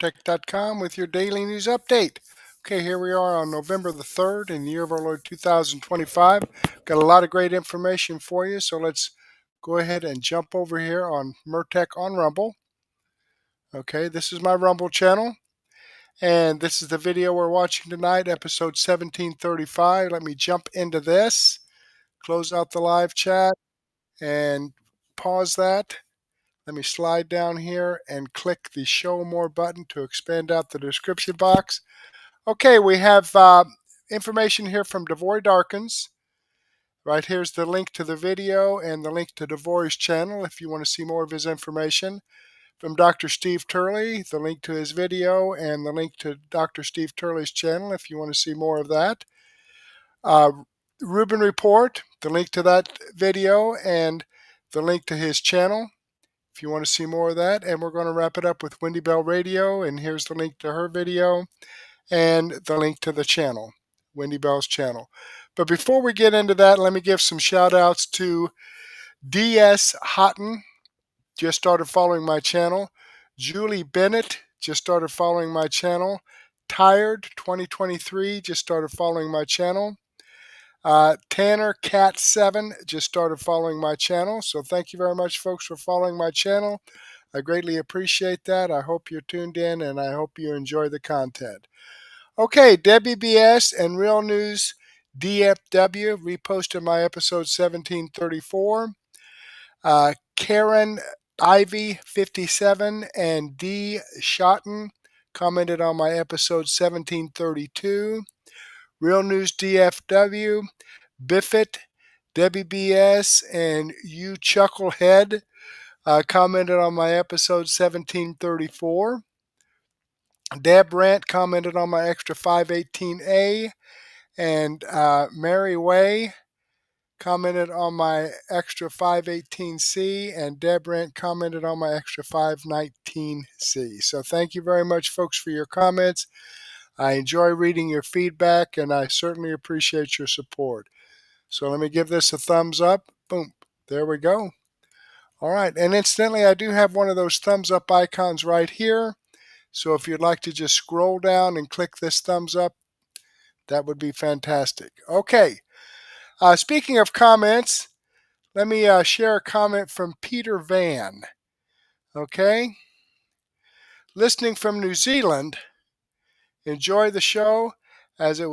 MurTech.com with your daily news update. Okay, here we are on November the 3rd in the year of our Lord 2025. Got a lot of great information for you, so let's go ahead and jump over here on MurTech on Rumble. Okay, this is my Rumble channel, and this is the video we're watching tonight, episode 1735. Let me jump into this, close out the live chat, and pause that. Let me slide down here and click the show more button to expand out the description box. Okay, we have information here from Devory Darkins. Right here's the link to the video and the link to Devory's channel if you want to see more of his information. From Dr. Steve Turley, the link to his video and the link to Dr. Steve Turley's channel if you want to see more of that. Rubin Report, the link to that video and the link to his channel if you want to see more of that. And we're going to wrap it up with Wendy Bell Radio, and here's the link to her video and the link to the channel, Wendy Bell's channel. But before we get into that, let me give some shout outs to DS Houghton, just started following my channel. Julie Bennett just started following my channel. Tired 2023 just started following my channel. Tanner Cat 7 just started following my channel. So thank you very much, folks, for following my channel. I greatly appreciate that. I hope you're tuned in and I hope you enjoy the content. Okay, Debbie BS and Real News DFW reposted my episode 1734. Karen Ivy 57 and D Schotten commented on my episode 1732. Real News DFW, Biffett, Debbie BS, and You Chucklehead commented on my episode 1734. Deb Brandt commented on my extra 518A, and Mary Way commented on my extra 518C, and Deb Brandt commented on my extra 519C. So thank you very much, folks, for your comments. I enjoy reading your feedback, and I certainly appreciate your support. So let me give this a thumbs up. Boom. There we go. All right. And incidentally, I do have one of those thumbs up icons right here. So if you'd like to just scroll down and click this thumbs up, that would be fantastic. Okay. Speaking of comments, let me share a comment from Petervan. Okay. Listening from New Zealand, enjoy the show as it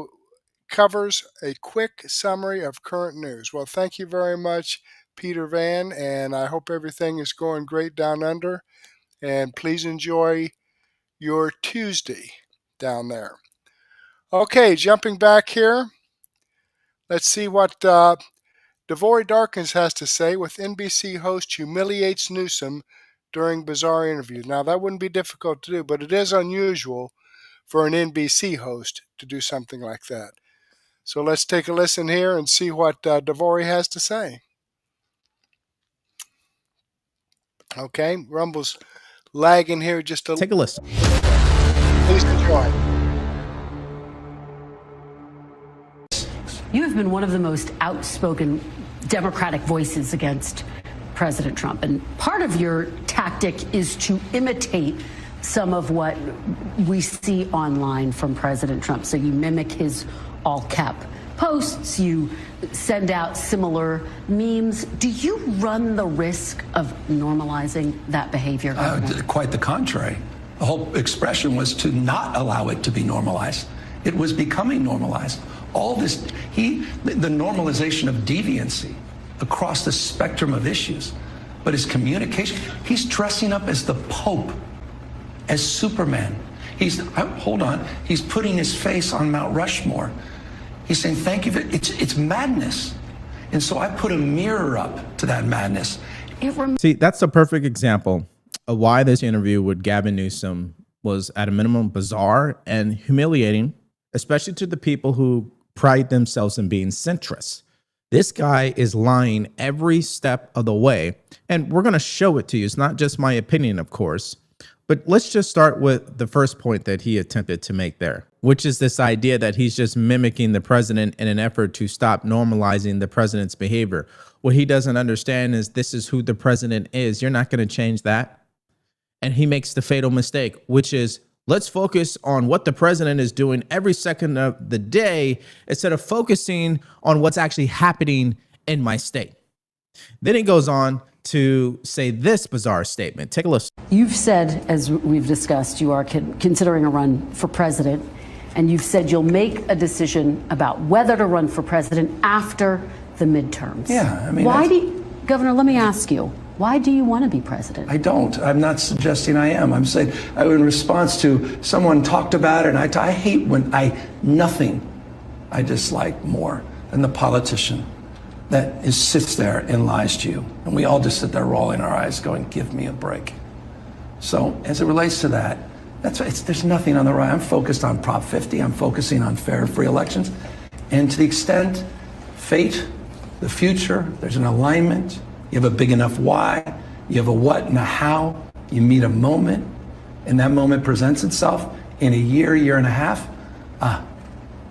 covers a quick summary of current news. Well, thank you very much, Petervan, and I hope everything is going great down under. And please enjoy your Tuesday down there. Okay, jumping back here. Let's see what Devory Darkins has to say with NBC host humiliates Newsom during bizarre interview. Now, that wouldn't be difficult to do, but it is unusual for an NBC host to do something like that. So let's take a listen here and see what Devory has to say. Okay, Rumble's lagging here just a little. Take a listen. Please enjoy. You have been one of the most outspoken Democratic voices against President Trump. And part of your tactic is to imitate some of what we see online from President Trump. So you mimic his all-cap posts, you send out similar memes. Do you run the risk of normalizing that behavior? Quite the contrary. The whole expression was to not allow it to be normalized. It was becoming normalized. All this, the normalization of deviancy across the spectrum of issues. But his communication, he's dressing up as the Pope, as Superman. Hold on, he's putting his face on Mount Rushmore. He's saying, thank you. It's madness. And so I put a mirror up to that madness. See, that's a perfect example of why this interview with Gavin Newsom was at a minimum bizarre and humiliating, especially to the people who pride themselves in being centrist. This guy is lying every step of the way, and we're going to show it to you. It's not just my opinion, of course, but let's just start with the first point that he attempted to make there, which is this idea that he's just mimicking the president in an effort to stop normalizing the president's behavior. What he doesn't understand is this is who the president is. You're not going to change that. And he makes the fatal mistake, which is Let's focus on what the president is doing every second of the day instead of focusing on what's actually happening in my state. Then he goes on to say this bizarre statement. Take a listen. You've said, as we've discussed, you are considering a run for president, and you've said you'll make a decision about whether to run for president after the midterms. Yeah, I mean, Governor, let me ask you, why do you want to be president? I don't. I'm not suggesting I am. I'm saying in response to someone talked about it, and I hate when nothing I dislike more than the politician that sits there and lies to you. And we all just sit there rolling our eyes going, give me a break. So as it relates to that, there's nothing on the right. I'm focused on Prop 50. I'm focusing on fair and free elections. And to the extent fate, the future, there's an alignment. You have a big enough why, you have a what and a how, you meet a moment, and that moment presents itself in a year and a half,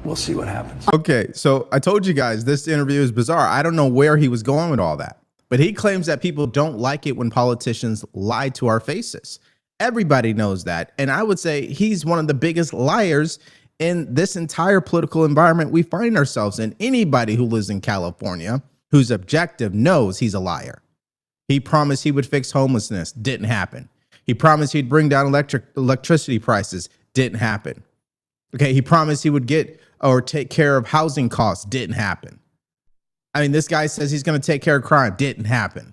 we'll see what happens. Okay, so I told you guys this interview is bizarre. I don't know where he was going with all that, but he claims that people don't like it when politicians lie to our faces. Everybody knows that, and I would say he's one of the biggest liars in this entire political environment we find ourselves in. Anybody who lives in California who's objective knows he's a liar. He promised he would fix homelessness. Didn't happen. He promised he'd bring down electricity prices. Didn't happen. Okay, he promised he would get or take care of housing costs. Didn't happen. I mean, this guy says he's going to take care of crime. Didn't happen.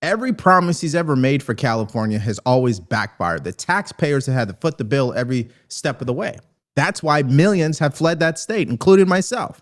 Every promise he's ever made for California has always backfired. The taxpayers have had to foot the bill every step of the way. That's why millions have fled that state, including myself.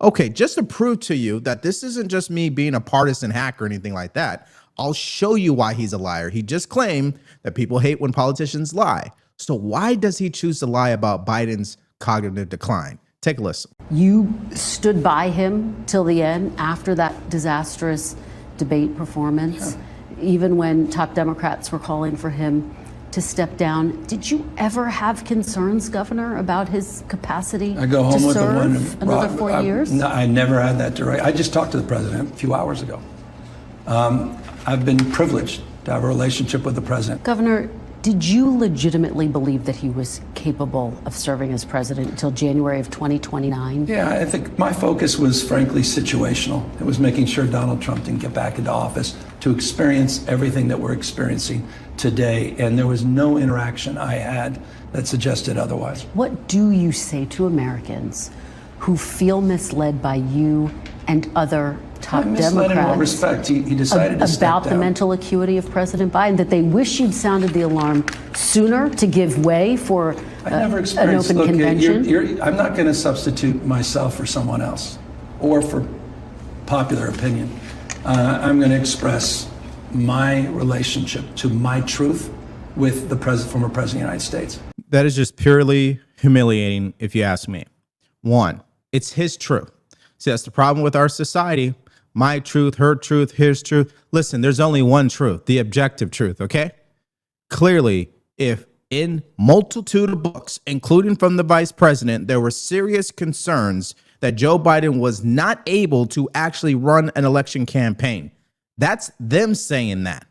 Okay, just to prove to you that this isn't just me being a partisan hack or anything like that, I'll show you why he's a liar. He just claimed that people hate when politicians lie. So why does he choose to lie about Biden's cognitive decline? Take a listen. You stood by him till the end after that disastrous debate performance, even when top Democrats were calling for him to step down. Did you ever have concerns, Governor, about his capacity I go home to with serve another 4 years? No, I never had that direct. I just talked to the president a few hours ago. I've been privileged to have a relationship with the president. Governor, did you legitimately believe that he was capable of serving as president until January of 2029? Yeah, I think my focus was frankly situational. It was making sure Donald Trump didn't get back into office to experience everything that we're experiencing today. And there was no interaction I had that suggested otherwise. What do you say to Americans who feel misled by you and other top Democrats in what respect? He decided to step down. About the mental acuity of President Biden, that they wish you'd sounded the alarm sooner to give way for an open convention? I'm not going to substitute myself for someone else or for popular opinion. I'm going to express my relationship to my truth with the former president of the United States. That is just purely humiliating, if you ask me. One, it's his truth. See, that's the problem with our society. My truth, her truth, his truth. Listen, there's only one truth, the objective truth, okay? Clearly, if in multitude of books, including from the vice president, there were serious concerns that Joe Biden was not able to actually run an election campaign. That's them saying that.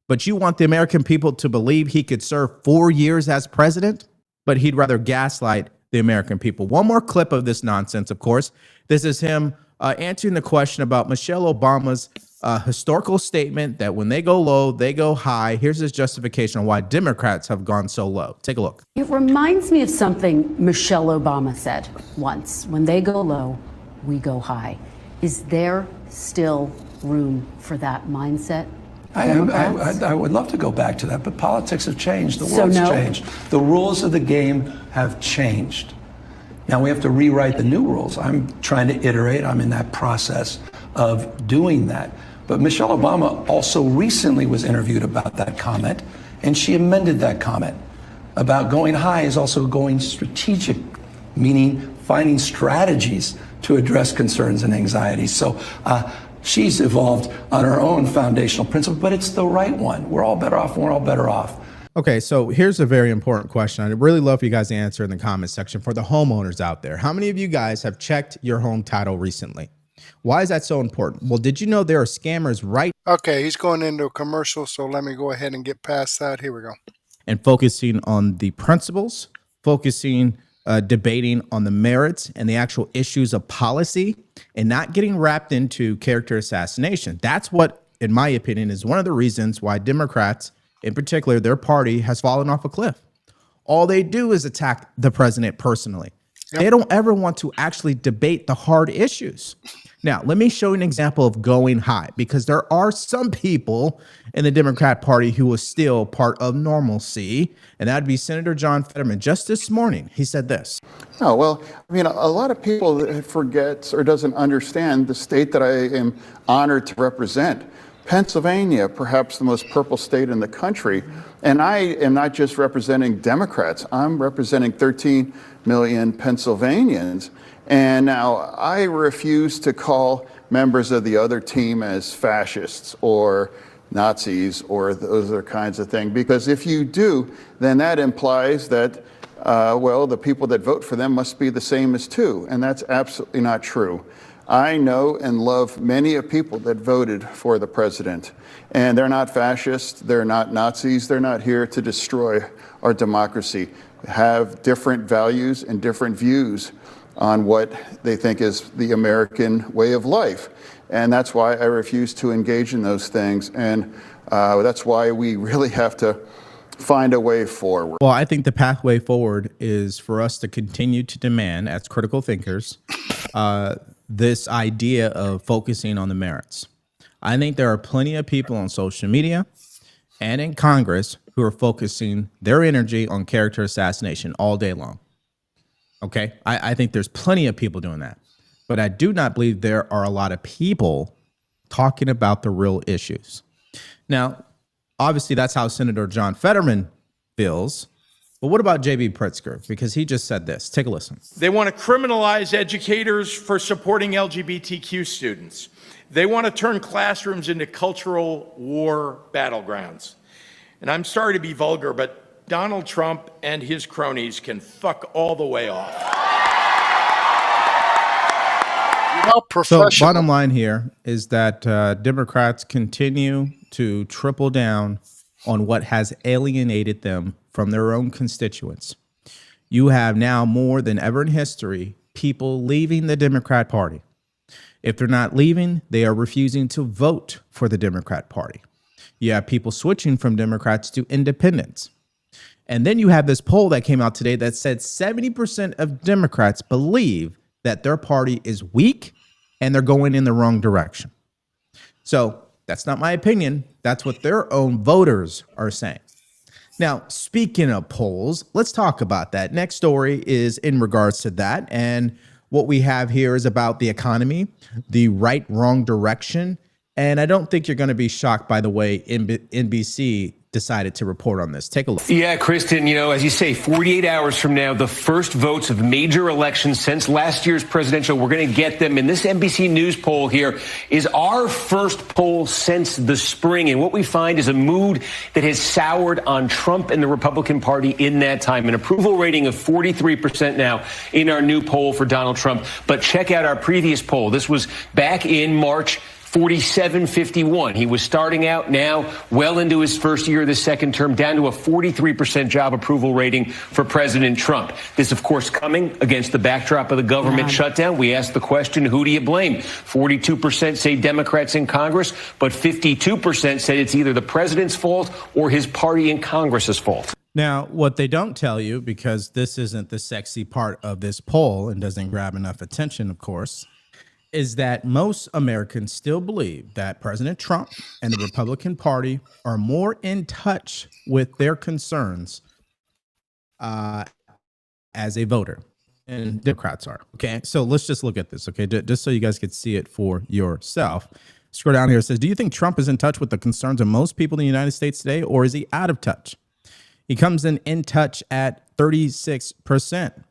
But you want the American people to believe he could serve 4 years as president? But he'd rather gaslight the American people. One more clip of this nonsense, of course. This is him answering the question about Michelle Obama's historical statement that when they go low, they go high. Here's his justification on why Democrats have gone so low. Take a look. It reminds me of something Michelle Obama said once. When they go low, we go high. Is there still room for that mindset? I would love to go back to that, but politics have changed. The world's changed. The rules of the game have changed. Now we have to rewrite the new rules. I'm trying to iterate. I'm in that process of doing that. But Michelle Obama also recently was interviewed about that comment, and she amended that comment about going high is also going strategic, meaning finding strategies to address concerns and anxieties. So she's evolved on her own foundational principle, but it's the right one. We're all better off, and we're all better off. Okay, so here's a very important question. I'd really love for you guys to answer in the comment section for the homeowners out there. How many of you guys have checked your home title recently? Why is that so important? Well, did you know there are scammers right? Okay, he's going into a commercial, so let me go ahead and get past that. Here we go. and focusing on the principles, focusing, debating on the merits and the actual issues of policy, and not getting wrapped into character assassination. That's what, in my opinion, is one of the reasons why Democrats, in particular, their party, has fallen off a cliff. All they do is attack the president personally. They don't ever want to actually debate the hard issues. Now, let me show you an example of going high, because there are some people in the Democrat Party who is still part of normalcy, and that'd be Senator John Fetterman. Just this morning, he said this. Oh, well, I mean, a lot of people forgets or doesn't understand the state that I am honored to represent. Pennsylvania, perhaps the most purple state in the country. And I am not just representing Democrats. I'm representing 13 million Pennsylvanians. And now I refuse to call members of the other team as fascists or Nazis or those other kinds of things, because if you do, then that implies that, well, the people that vote for them must be the same as too. And that's absolutely not true. I know and love many of people that voted for the president, and they're not fascists, they're not Nazis, they're not here to destroy our democracy, have different values and different views on what they think is the American way of life. And that's why I refuse to engage in those things. And that's why we really have to find a way forward. Well, I think the pathway forward is for us to continue to demand, as critical thinkers, this idea of focusing on the merits. I think there are plenty of people on social media and in Congress who are focusing their energy on character assassination all day long. Okay, I think there's plenty of people doing that. But I do not believe there are a lot of people talking about the real issues. Now, obviously, that's how Senator John Fetterman feels. But what about J.B. Pritzker? Because he just said this. Take a listen. They want to criminalize educators for supporting LGBTQ students. They want to turn classrooms into cultural war battlegrounds. And I'm sorry to be vulgar, but Donald Trump and his cronies can fuck all the way off. So bottom line here is that Democrats continue to triple down on what has alienated them from their own constituents. You have now more than ever in history people leaving the Democrat Party. If they're not leaving, they are refusing to vote for the Democrat Party. You have people switching from Democrats to independents. And then you have this poll that came out today that said 70% of Democrats believe that their party is weak and they're going in the wrong direction. So that's not my opinion. That's what their own voters are saying. Now, speaking of polls, let's talk about that. Next story is in regards to that. And what we have here is about the economy, the right, wrong direction. And I don't think you're going to be shocked by the way NBC decided to report on this. Take a look. Yeah, Kristen, you know, as you say, 48 hours from now, the first votes of major elections since last year's presidential, we're going to get them. And this NBC News poll here is our first poll since the spring. And what we find is a mood that has soured on Trump and the Republican Party in that time. An approval rating of 43% now in our new poll for Donald Trump. But check out our previous poll. This was back in March. 47-51. He was starting out now well into his first year of the second term, down to a 43% job approval rating for President Trump. This, of course, coming against the backdrop of the government shutdown. We asked the question, who do you blame? 42% say Democrats in Congress, but 52% said it's either the president's fault or his party in Congress's fault. Now, what they don't tell you, because this isn't the sexy part of this poll and doesn't grab enough attention, of course, is that most Americans still believe that President Trump and the Republican Party are more in touch with their concerns as a voter, and Democrats are. Okay, so let's just look at this, okay, just so you guys could see it for yourself. Scroll down here. It says, do you think Trump is in touch with the concerns of most people in the United States today, or is he out of touch? He comes in touch at 36%.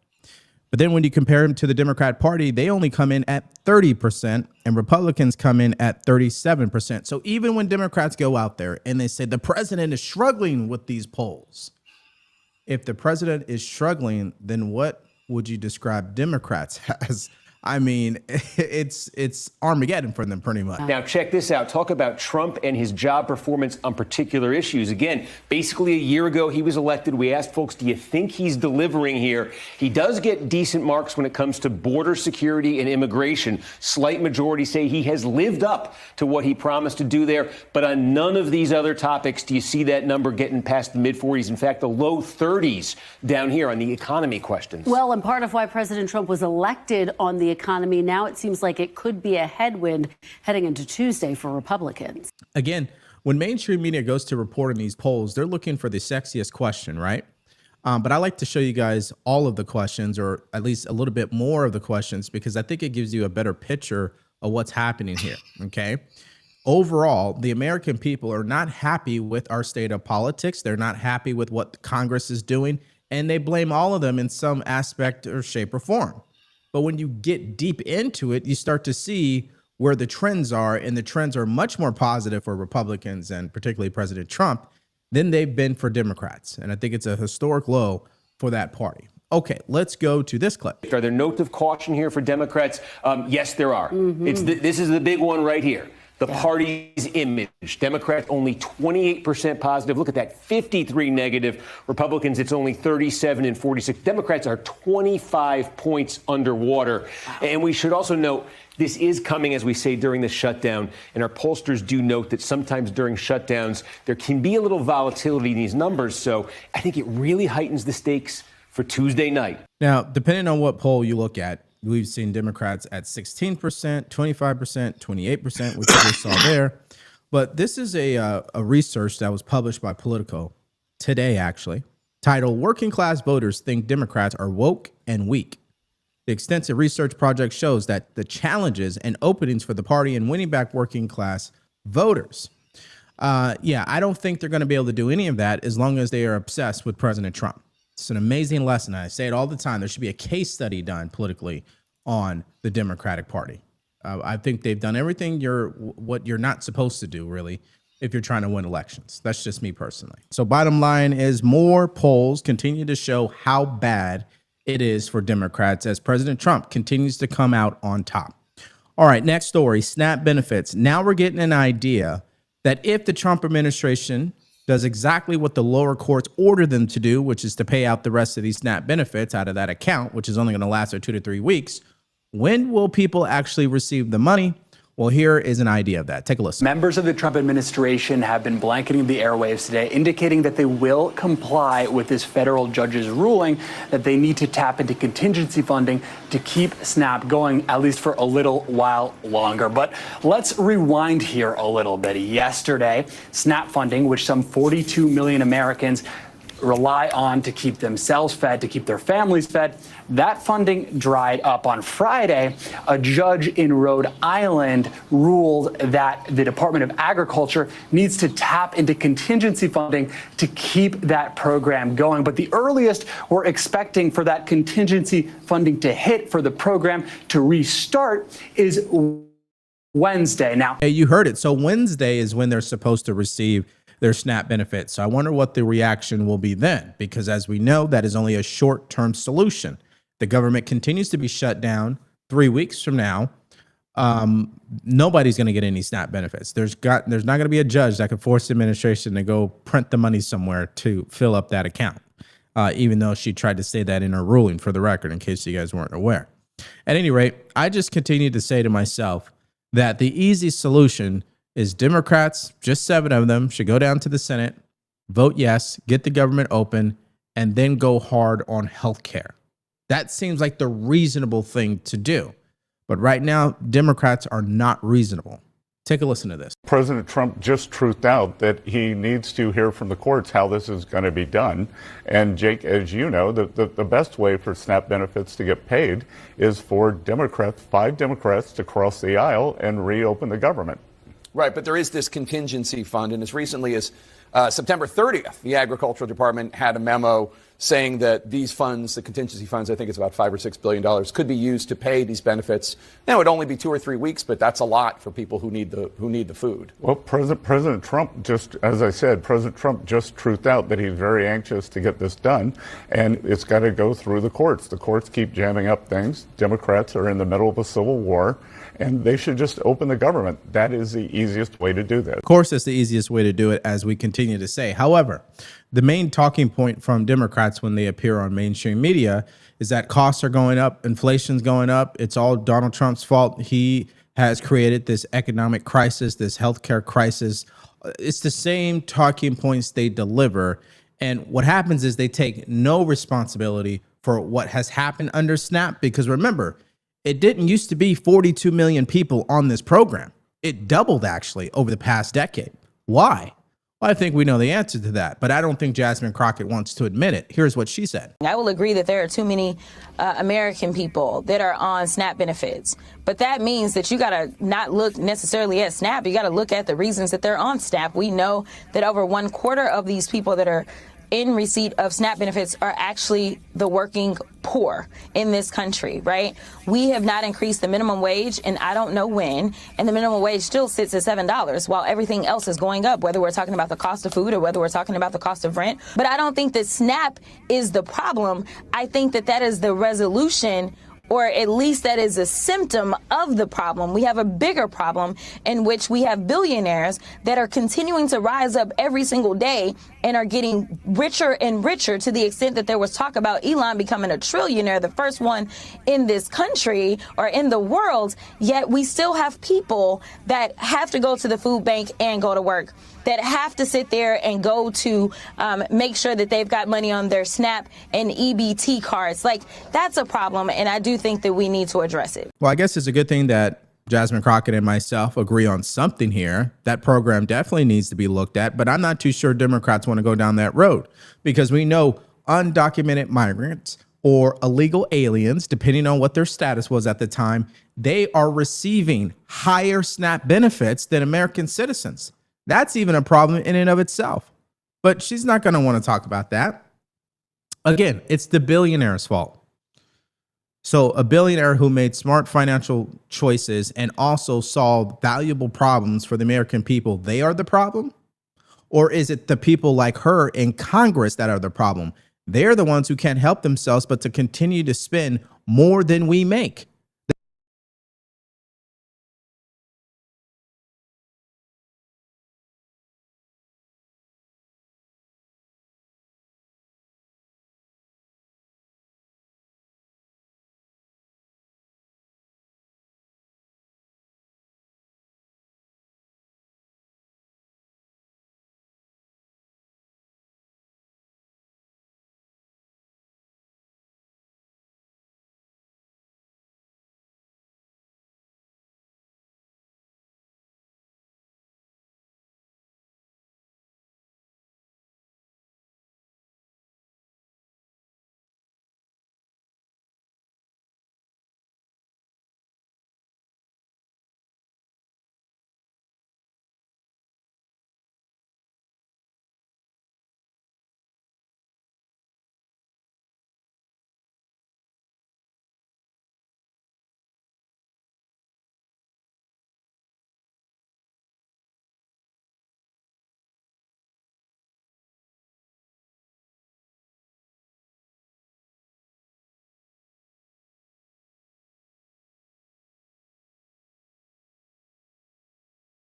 But then when you compare him to the Democrat Party, they only come in at 30% and Republicans come in at 37%. So even when Democrats go out there and they say the president is struggling with these polls, if the president is struggling, then what would you describe Democrats as I mean, it's Armageddon for them pretty much. Now, check this out. Talk about Trump and his job performance on particular issues. Again, basically a year ago, he was elected. We asked folks, do you think he's delivering here? He does get decent marks when it comes to border security and immigration. Slight majority say he has lived up to what he promised to do there. But on none of these other topics do you see that number getting past the mid-40s. In fact, the low 30s down here on the economy questions. Well, and part of why President Trump was elected on the economy, now it seems like it could be a headwind heading into Tuesday for Republicans. Again, when mainstream media goes to report on these polls, they're looking for the sexiest question, right? But I like to show you guys all of the questions, or at least a little bit more of the questions, because I think it gives you a better picture of what's happening here, okay? Overall, the American people are not happy with our state of politics. They're not happy with what Congress is doing, and they blame all of them in some aspect or shape or form. But when you get deep into it, you start to see where the trends are, and the trends are much more positive for Republicans and particularly President Trump than they've been for Democrats. And I think it's a historic low for that party. Okay, let's go to this clip. Are there notes of caution here for Democrats? Yes, there are. This is the big one right here. The party's image. Democrats only 28% positive. Look at that, 53 negative. Republicans, it's only 37 and 46. Democrats are 25 points underwater. And we should also note, this is coming, as we say, during the shutdown. And our pollsters do note that sometimes during shutdowns, there can be a little volatility in these numbers. So I think it really heightens the stakes for Tuesday night. Now, depending on what poll you look at, we've seen Democrats at 16%, 25%, 28%, which you just saw there. But this is a research that was published by Politico today, actually, titled "Working Class Voters Think Democrats Are Woke and Weak." The extensive research project shows that the challenges and openings for the party in winning back working class voters. I don't think they're going to be able to do any of that as long as they are obsessed with President Trump. It's an amazing lesson. I say it all the time. There should be a case study done politically on the Democratic Party. I think they've done everything what you're not supposed to do, really, if you're trying to win elections. That's just me personally. So bottom line is, more polls continue to show how bad it is for Democrats as President Trump continues to come out on top. All right, next story, SNAP benefits. Now we're getting an idea that if the Trump administration does exactly what the lower courts ordered them to do, which is to pay out the rest of these SNAP benefits out of that account, which is only going to last for 2 to 3 weeks, when will people actually receive the money? Well, here is an idea of that. Take a listen. Members of the Trump administration have been blanketing the airwaves today, indicating that they will comply with this federal judge's ruling that they need to tap into contingency funding to keep SNAP going, at least for a little while longer. But let's rewind here a little bit. Yesterday, SNAP funding, which some 42 million Americans rely on to keep themselves fed, to keep their families fed, that funding dried up. On Friday, a judge in Rhode Island ruled that the Department of Agriculture needs to tap into contingency funding to keep that program going. But the earliest we're expecting for that contingency funding to hit, for the program to restart, is Wednesday. Now, hey, you heard it. So Wednesday is when they're supposed to receive their SNAP benefits. So I wonder what the reaction will be then, because as we know, that is only a short-term solution. The government continues to be shut down 3 weeks from now. Nobody's going to get any SNAP benefits. There's not going to be a judge that can force the administration to go print the money somewhere to fill up that account, even though she tried to say that in her ruling, for the record, in case you guys weren't aware. At any rate, I just continue to say to myself that the easy solution is Democrats, just 7 of them, should go down to the Senate, vote yes, get the government open, and then go hard on health care. That seems like the reasonable thing to do. But right now, Democrats are not reasonable. Take a listen to this. President Trump just truthed out that he needs to hear from the courts how this is going to be done. And Jake, as you know, the best way for SNAP benefits to get paid is for 5 Democrats to cross the aisle and reopen the government. Right, but there is this contingency fund, and as recently as September 30th, the Agricultural Department had a memo saying that these funds, the contingency funds, I think it's about $5 or $6 billion, could be used to pay these benefits. It would only be 2 or 3 weeks, but that's a lot for people who need the food. Well, President Trump just, as I said, President Trump just truthed out that he's very anxious to get this done, and it's got to go through the courts. The courts keep jamming up things. Democrats are in the middle of a civil war, and they should just open the government. That is the easiest way to do this. Of course, it's the easiest way to do it, as we continue to say. However, the main talking point from Democrats when they appear on mainstream media is that costs are going up, inflation's going up. It's all Donald Trump's fault. He has created this economic crisis, this healthcare crisis. It's the same talking points they deliver. And what happens is they take no responsibility for what has happened under SNAP, because remember, it didn't used to be 42 million people on this program. It doubled actually over the past decade. Why? Well, I think we know the answer to that, but I don't think Jasmine Crockett wants to admit it. Here's what she said. I will agree that there are too many American people that are on SNAP benefits, but that means that you got to not look necessarily at SNAP. You got to look at the reasons that they're on SNAP. We know that over 1/4 of these people that are in receipt of SNAP benefits are actually the working poor in this country, right? We have not increased the minimum wage, and I don't know when, and the minimum wage still sits at $7 while everything else is going up, whether we're talking about the cost of food or whether we're talking about the cost of rent. But I don't think that SNAP is the problem. I think that that is the resolution, or at least that is a symptom of the problem. We have a bigger problem in which we have billionaires that are continuing to rise up every single day and are getting richer and richer, to the extent that there was talk about Elon becoming a trillionaire, the first one in this country or in the world. Yet we still have people that have to go to the food bank and go to work, that have to sit there and go to make sure that they've got money on their SNAP and EBT cards. Like, that's a problem, and I do think that we need to address it. Well, I guess it's a good thing that Jasmine Crockett and myself agree on something here. That program definitely needs to be looked at, but I'm not too sure Democrats want to go down that road, because we know undocumented migrants or illegal aliens, depending on what their status was at the time, they are receiving higher SNAP benefits than American citizens. That's even a problem in and of itself. But she's not going to want to talk about that. Again, it's the billionaire's fault. So a billionaire who made smart financial choices and also solved valuable problems for the American people, they are the problem? Or is it the people like her in Congress that are the problem? They're the ones who can't help themselves but to continue to spend more than we make.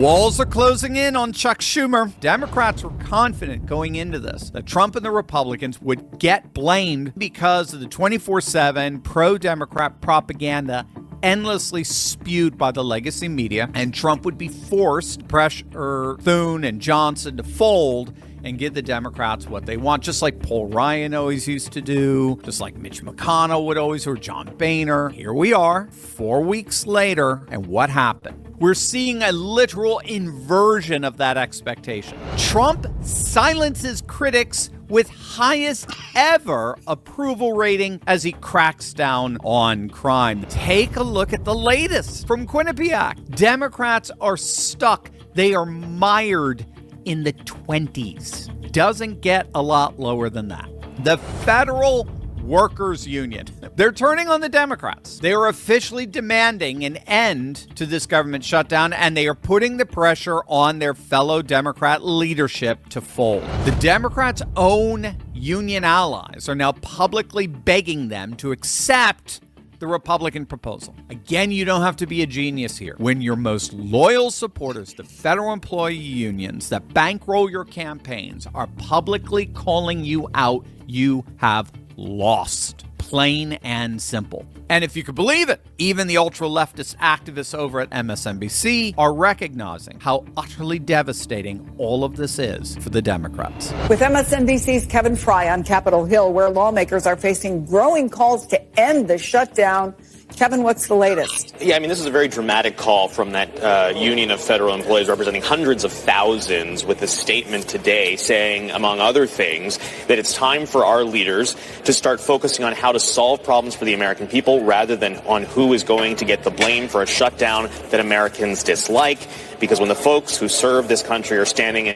Walls are closing in on Chuck Schumer. Democrats were confident going into this that Trump and the Republicans would get blamed because of the 24/7 pro-Democrat propaganda endlessly spewed by the legacy media, and Trump would be forced to pressure Thune and Johnson to fold and give the Democrats what they want, just like Paul Ryan always used to do, just like Mitch McConnell would always, or John Boehner. Here we are, 4 weeks later, and what happened? We're seeing a literal inversion of that expectation. Trump silences critics with highest ever approval rating as he cracks down on crime. Take a look at the latest from Quinnipiac. Democrats are stuck. They are mired in the 20s. Doesn't get a lot lower than that. The Federal Workers Union. They're turning on the Democrats. They are officially demanding an end to this government shutdown, and they are putting the pressure on their fellow Democrat leadership to fold. The Democrats' own union allies are now publicly begging them to accept the Republican proposal. Again, you don't have to be a genius here. When your most loyal supporters, the federal employee unions that bankroll your campaigns, are publicly calling you out, you have lost. Plain and simple. And if you could believe it, even the ultra-leftist activists over at MSNBC are recognizing how utterly devastating all of this is for the Democrats. With MSNBC's Kevin Fry on Capitol Hill, where lawmakers are facing growing calls to end the shutdown. Kevin, what's the latest? Yeah, I mean, this is a very dramatic call from that union of federal employees representing hundreds of thousands with a statement today saying, among other things, that it's time for our leaders to start focusing on how to solve problems for the American people rather than on who is going to get the blame for a shutdown that Americans dislike. Because when the folks who serve this country are standing in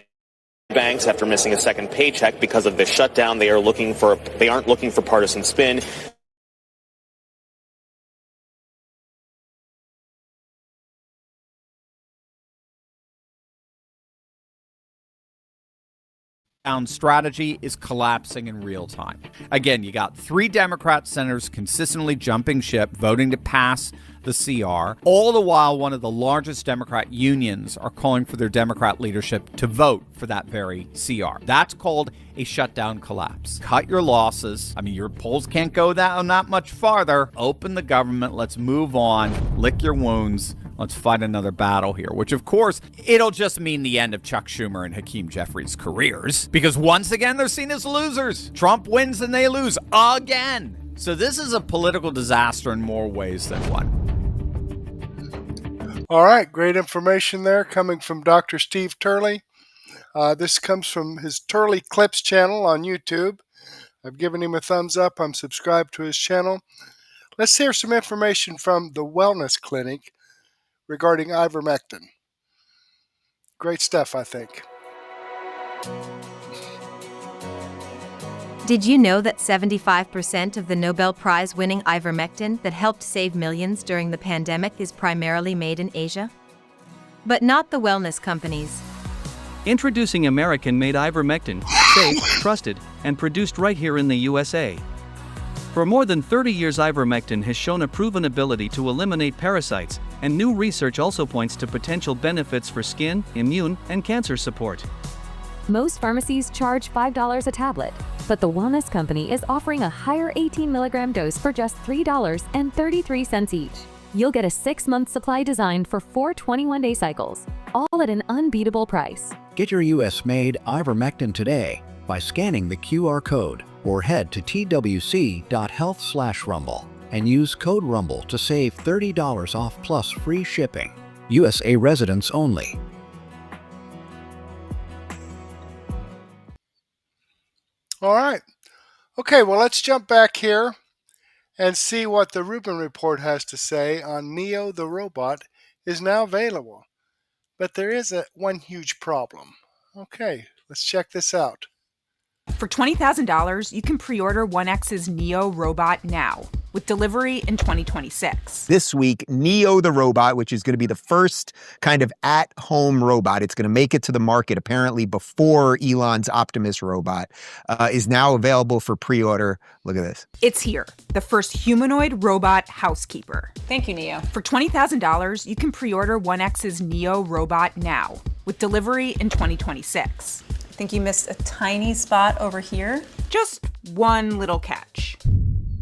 banks after missing a second paycheck because of this shutdown, they aren't looking for partisan spin. Strategy is collapsing in real time. Again, you got 3 Democrat senators consistently jumping ship, voting to pass the CR. All the while, one of the largest Democrat unions are calling for their Democrat leadership to vote for that very CR. That's called a shutdown collapse. Cut your losses. I mean, your polls can't go that much farther. Open the government. Let's move on. Lick your wounds. Let's fight another battle here, which, of course, it'll just mean the end of Chuck Schumer and Hakeem Jeffries' careers, because once again, they're seen as losers. Trump wins and they lose again. So this is a political disaster in more ways than one. All right, great information there coming from Dr. Steve Turley. This comes from his Turley Clips channel on YouTube. I've given him a thumbs up. I'm subscribed to his channel. Let's hear some information from the Wellness Clinic regarding ivermectin. Great stuff, I think. Did you know that 75% of the Nobel Prize-winning ivermectin that helped save millions during the pandemic is primarily made in Asia? But not the wellness companies. Introducing American-made ivermectin, safe, trusted, and produced right here in the USA. For more than 30 years, ivermectin has shown a proven ability to eliminate parasites, and new research also points to potential benefits for skin, immune, and cancer support. Most pharmacies charge $5 a tablet, but the Wellness Company is offering a higher 18-milligram dose for just $3.33 each. You'll get a 6-month supply designed for 4 21-day cycles, all at an unbeatable price. Get your US-made ivermectin today by scanning the QR code or head to twc.health/rumble and use code RUMBLE to save $30 off plus free shipping. USA residents only. All right. Okay, well, let's jump back here and see what the Rubin Report has to say on Neo the robot is now available. But there is one huge problem. Okay, let's check this out. For $20,000, you can pre-order 1X's Neo robot now, with delivery in 2026. This week, Neo the robot, which is going to be the first kind of at-home robot, it's going to make it to the market apparently before Elon's Optimus robot, is now available for pre-order. Look at this. It's here, the first humanoid robot housekeeper. Thank you, Neo. For $20,000, you can pre-order 1X's Neo robot now, with delivery in 2026. I think you missed a tiny spot over here. Just one little catch.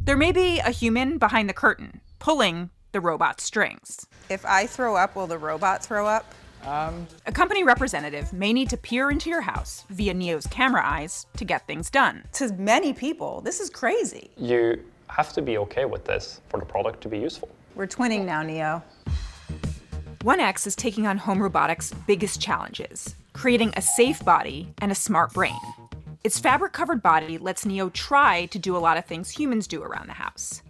There may be a human behind the curtain, pulling the robot's strings. If I throw up, will the robot throw up? A company representative may need to peer into your house via Neo's camera eyes to get things done. To many people, this is crazy. You have to be okay with this for the product to be useful. We're twinning now, Neo. 1X is taking on home robotics' biggest challenges, creating a safe body and a smart brain. Its fabric-covered body lets Neo try to do a lot of things humans do around the house.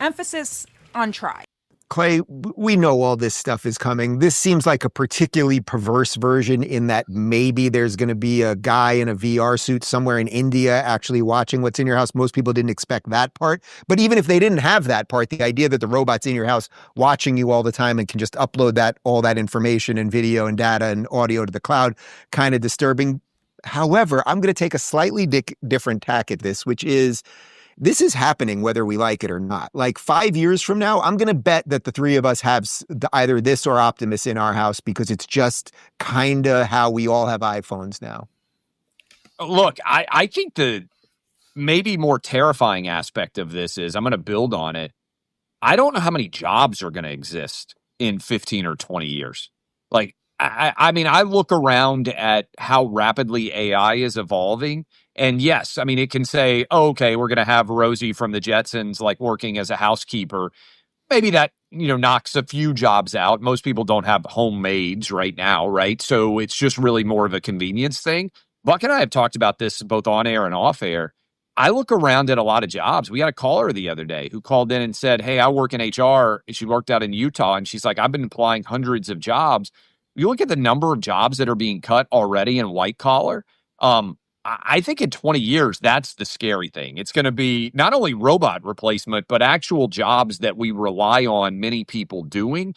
Emphasis on try. Clay, we know all this stuff is coming. This seems like a particularly perverse version in that maybe there's going to be a guy in a VR suit somewhere in India actually watching what's in your house. Most people didn't expect that part. But even if they didn't have that part, the idea that the robot's in your house watching you all the time and can just upload all that information and video and data and audio to the cloud, kind of disturbing. However, I'm going to take a slightly different tack at this, which is, this is happening whether we like it or not. Like 5 years from now, I'm going to bet that the three of us have either this or Optimus in our house because it's just kind of how we all have iPhones now. Look, I think the maybe more terrifying aspect of this is, I'm going to build on it. I don't know how many jobs are going to exist in 15 or 20 years. Like, I mean, I look around at how rapidly AI is evolving. And yes, I mean, it can say, oh, okay, we're going to have Rosie from the Jetsons like working as a housekeeper. Maybe that, knocks a few jobs out. Most people don't have homemaids right now, right? So it's just really more of a convenience thing. Buck and I have talked about this both on air and off air. I look around at a lot of jobs. We had a caller the other day who called in and said, hey, I work in HR. She worked out in Utah. And she's like, I've been applying hundreds of jobs. You look at the number of jobs that are being cut already in white collar. I think in 20 years, that's the scary thing. It's going to be not only robot replacement, but actual jobs that we rely on many people doing,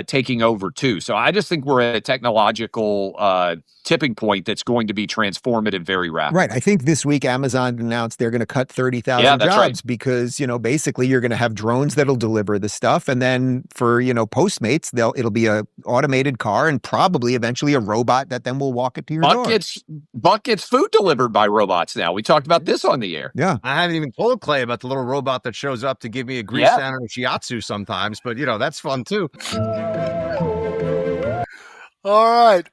taking over too. So I just think we're at a technological tipping point that's going to be transformative very rapidly. Right. I think this week Amazon announced they're going to cut 30,000 jobs because, basically you're going to have drones that'll deliver the stuff. And then for, Postmates, it'll be a automated car and probably eventually a robot that then will walk it to your door. Buck gets food delivered by robots now. We talked about this on the air. Yeah. I haven't even told Clay about the little robot that shows up to give me a grease down or a shiatsu sometimes, but that's fun too. All right.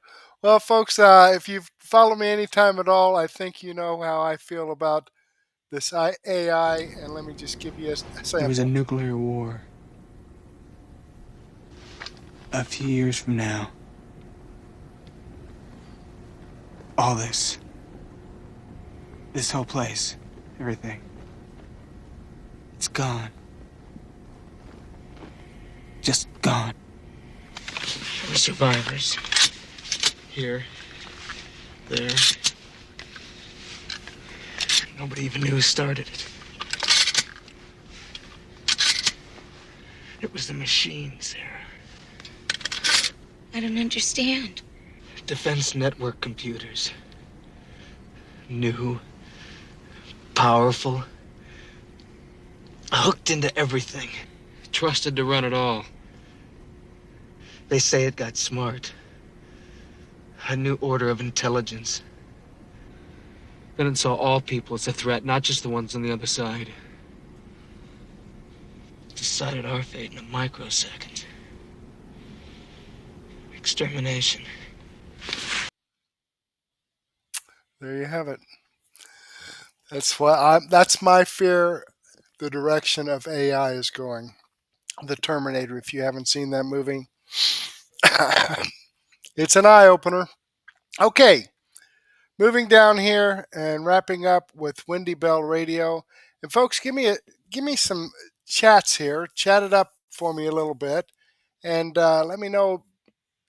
Well, folks, if you've followed me anytime at all, I think you know how I feel about this AI. And let me just give you a sample. There was a nuclear war. A few years from now, all this whole place, everything, it's gone. Just gone. We're survivors. Here, there. Nobody even knew who started it. It was the machines, Sarah. I don't understand. Defense network computers. New, powerful, hooked into everything, trusted to run it all. They say it got smart. A new order of intelligence. Then it saw all people as a threat, not just the ones on the other side. Decided our fate in a microsecond. Extermination. There you have it. That's my fear, the direction of AI is going. The Terminator, if you haven't seen that movie. It's an eye-opener. Okay, moving down here and wrapping up with Wendy Bell Radio. And folks, give me some chats here. Chat it up for me a little bit. And let me know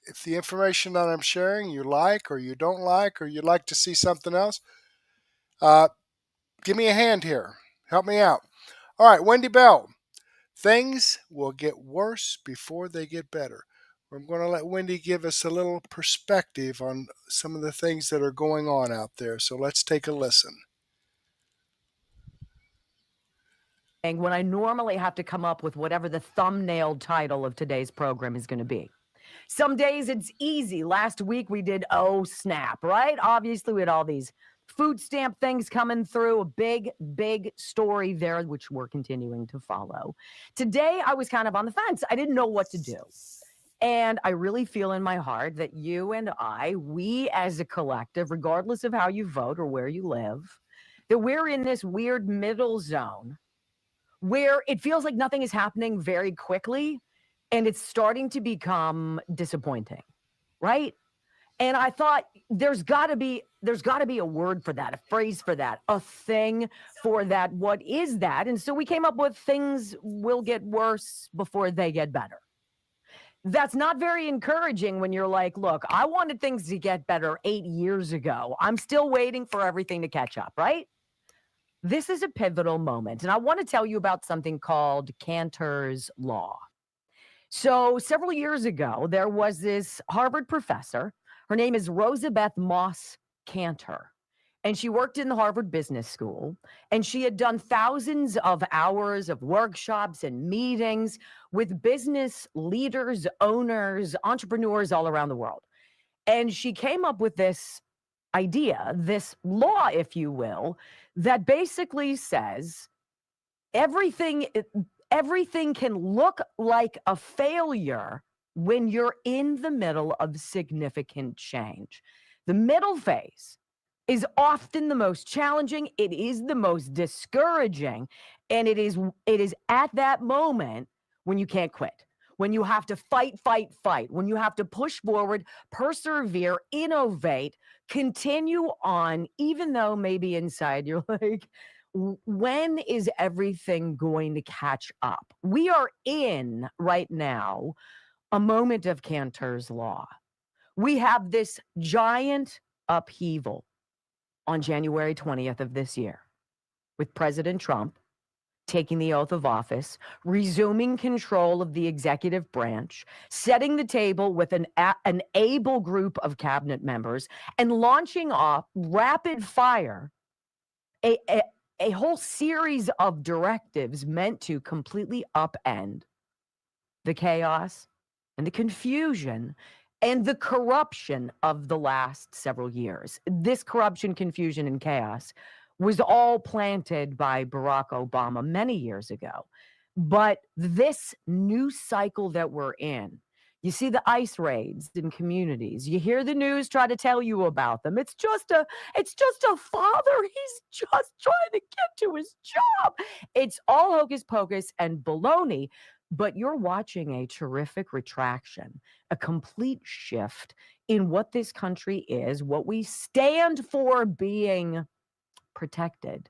if the information that I'm sharing you like or you don't like or you'd like to see something else. Give me a hand here. Help me out. All right, Wendy Bell. Things will get worse before they get better. I'm going to let Wendy give us a little perspective on some of the things that are going on out there. So let's take a listen. When I normally have to come up with whatever the thumbnail title of today's program is going to be. Some days it's easy. Last week we did Oh Snap, right? Obviously we had all these food stamp things coming through, a big story there, which we're continuing to follow. Today I was kind of on the fence. I didn't know what to do. And I really feel in my heart that you and we as a collective, regardless of how you vote or where you live, that we're in this weird middle zone where it feels like nothing is happening very quickly and it's starting to become disappointing, right? And I thought there's got to be a word for that, a phrase for that, a thing for that. What is that? And so we came up with things will get worse before they get better. That's not very encouraging when you're like, look, I wanted things to get better 8 years ago. I'm still waiting for everything to catch up, right? This is a pivotal moment. And I want to tell you about something called Cantor's Law. So several years ago, there was this Harvard professor. Her name is Rosabeth Moss Cantor. And she worked in the Harvard Business School, and she had done thousands of hours of workshops and meetings with business leaders, owners, entrepreneurs all around the world. And she came up with this idea, this law, if you will, that basically says everything can look like a failure when you're in the middle of significant change. The middle phase is often the most challenging. It is the most discouraging. And it is at that moment when you can't quit, when you have to fight, when you have to push forward, persevere, innovate, continue on, even though maybe inside you're like, when is everything going to catch up? We are in right now a moment of Cantor's Law. We have this giant upheaval on January 20th of this year, with President Trump taking the oath of office, resuming control of the executive branch, setting the table with an able group of cabinet members, and launching off rapid fire a whole series of directives meant to completely upend the chaos and the confusion and the corruption of the last several years. This corruption, confusion, and chaos was all planted by Barack Obama many years ago. But this new cycle that we're in, you see the ICE raids in communities. You hear the news try to tell you about them. It's just a father. He's just trying to get to his job. It's all hocus pocus and baloney. But you're watching a terrific retraction, a complete shift in what this country is, what we stand for being protected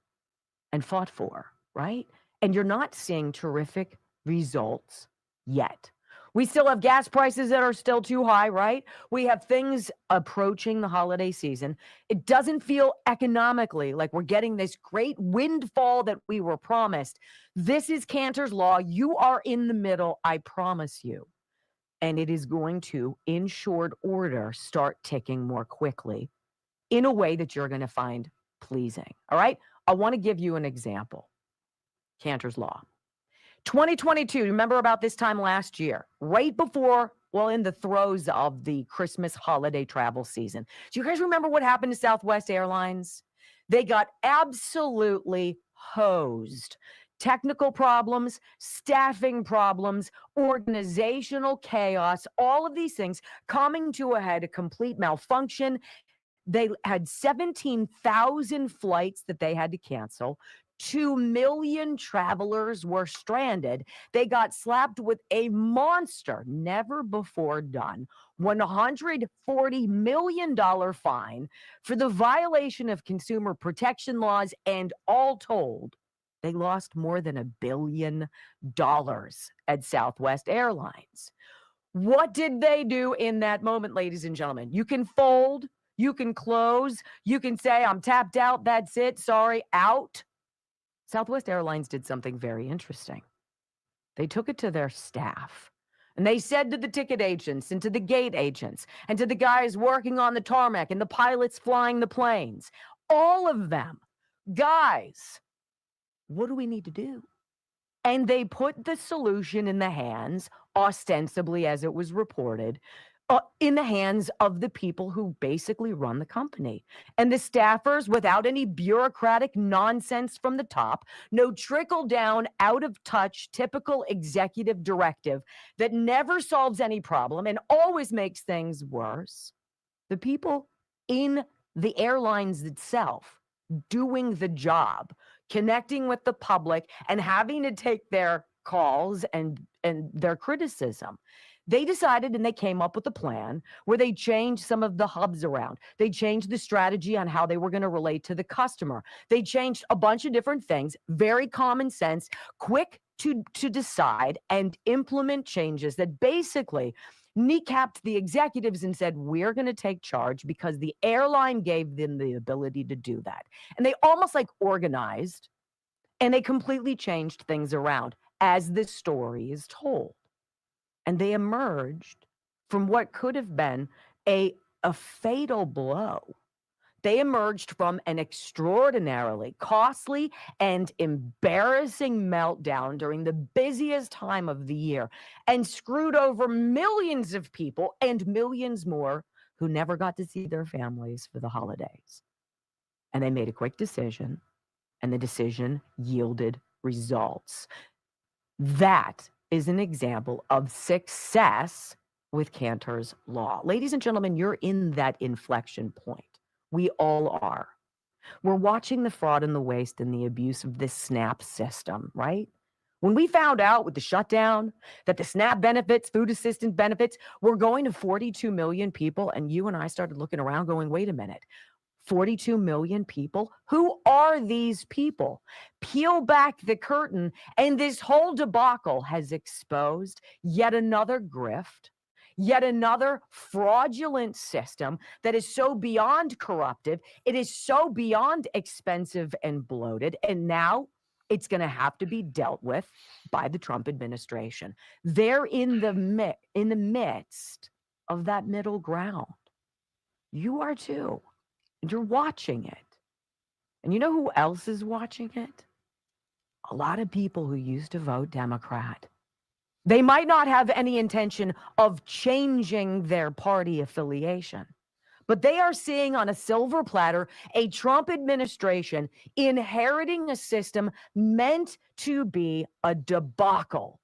and fought for, right? And you're not seeing terrific results yet. We still have gas prices that are still too high, right? We have things approaching the holiday season. It doesn't feel economically like we're getting this great windfall that we were promised. This is Cantor's Law. You are in the middle, I promise you. And it is going to, in short order, start ticking more quickly in a way that you're going to find pleasing. All right? I want to give you an example. Cantor's Law. 2022, remember about this time last year, right before, well, in the throes of the Christmas holiday travel season. Do you guys remember what happened to Southwest Airlines? They got absolutely hosed. Technical problems, staffing problems, organizational chaos, all of these things coming to a head, a complete malfunction. They had 17,000 flights that they had to cancel. 2 million travelers were stranded. They got slapped with a monster, never before done, $140 million fine for the violation of consumer protection laws, and all told, they lost more than $1 billion at Southwest Airlines. What did they do in that moment, ladies and gentlemen? You can fold, you can close, you can say, I'm tapped out, that's it, sorry, out. Southwest Airlines did something very interesting. They took it to their staff, and they said to the ticket agents and to the gate agents and to the guys working on the tarmac and the pilots flying the planes, all of them, guys, what do we need to do? And they put the solution in the hands, ostensibly as it was reported, in the hands of the people who basically run the company. And the staffers, without any bureaucratic nonsense from the top, no trickle down, out of touch, typical executive directive that never solves any problem and always makes things worse. The people in the airlines itself doing the job, connecting with the public and having to take their calls and their criticism. They decided and they came up with a plan where they changed some of the hubs around. They changed the strategy on how they were going to relate to the customer. They changed a bunch of different things, very common sense, quick to decide and implement changes that basically kneecapped the executives and said, we're going to take charge because the airline gave them the ability to do that. And they almost like organized and they completely changed things around as this story is told. And they emerged from what could have been a fatal blow. They emerged from an extraordinarily costly and embarrassing meltdown during the busiest time of the year and screwed over millions of people and millions more who never got to see their families for the holidays. And they made a quick decision, and the decision yielded results. That is an example of success with Cantor's Law. Ladies and gentlemen, you're in that inflection point. We all are. We're watching the fraud and the waste and the abuse of this SNAP system, right? When we found out with the shutdown that the SNAP benefits, food assistance benefits, were going to 42 million people, and you and I started looking around going, wait a minute, 42 million people? Who are these people? Peel back the curtain, and this whole debacle has exposed yet another grift, yet another fraudulent system that is so beyond corruptive. It is so beyond expensive and bloated. And now it's going to have to be dealt with by the Trump administration. They're in the midst of that middle ground. You are too. And you're watching it. And you know who else is watching it? A lot of people who used to vote Democrat. They might not have any intention of changing their party affiliation, but they are seeing on a silver platter a Trump administration inheriting a system meant to be a debacle.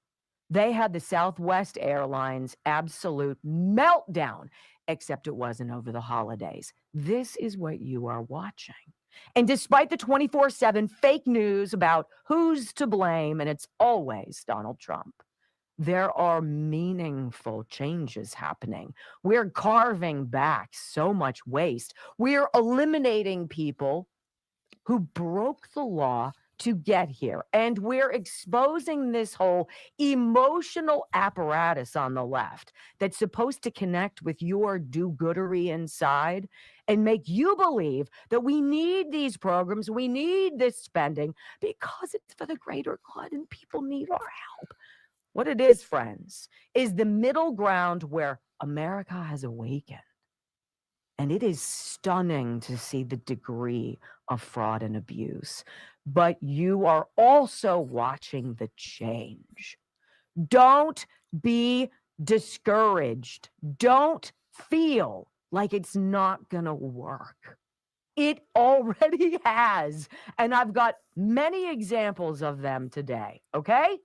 They had the Southwest Airlines absolute meltdown, except it wasn't over the holidays. This is what you are watching. And despite the 24/7 fake news about who's to blame, and it's always Donald Trump, there are meaningful changes happening. We're carving back so much waste. We're eliminating people who broke the law to get here. And we're exposing this whole emotional apparatus on the left that's supposed to connect with your do-goodery inside and make you believe that we need these programs, we need this spending because it's for the greater good and people need our help. What it is, friends, is the middle ground where America has awakened. And it is stunning to see the degree of fraud and abuse. But you are also watching the change. Don't be discouraged. Don't feel like it's not going to work. It already has. And I've got many examples of them today, okay?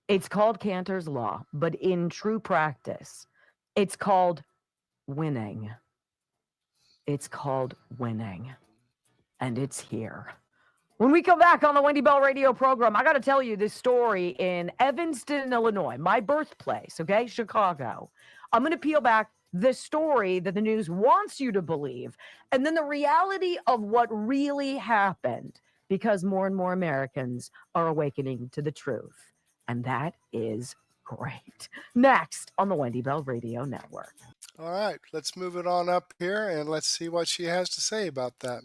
It's called Cantor's Law, but in true practice, it's called winning. It's called winning. And it's here. When we come back on the Wendy Bell radio program, I got to tell you this story in Evanston, Illinois, my birthplace, okay, Chicago. I'm going to peel back the story that the news wants you to believe, and then the reality of what really happened, because more and more Americans are awakening to the truth. And that is great. Next on the Wendy Bell Radio Network. All right, let's move it on up here and let's see what she has to say about that.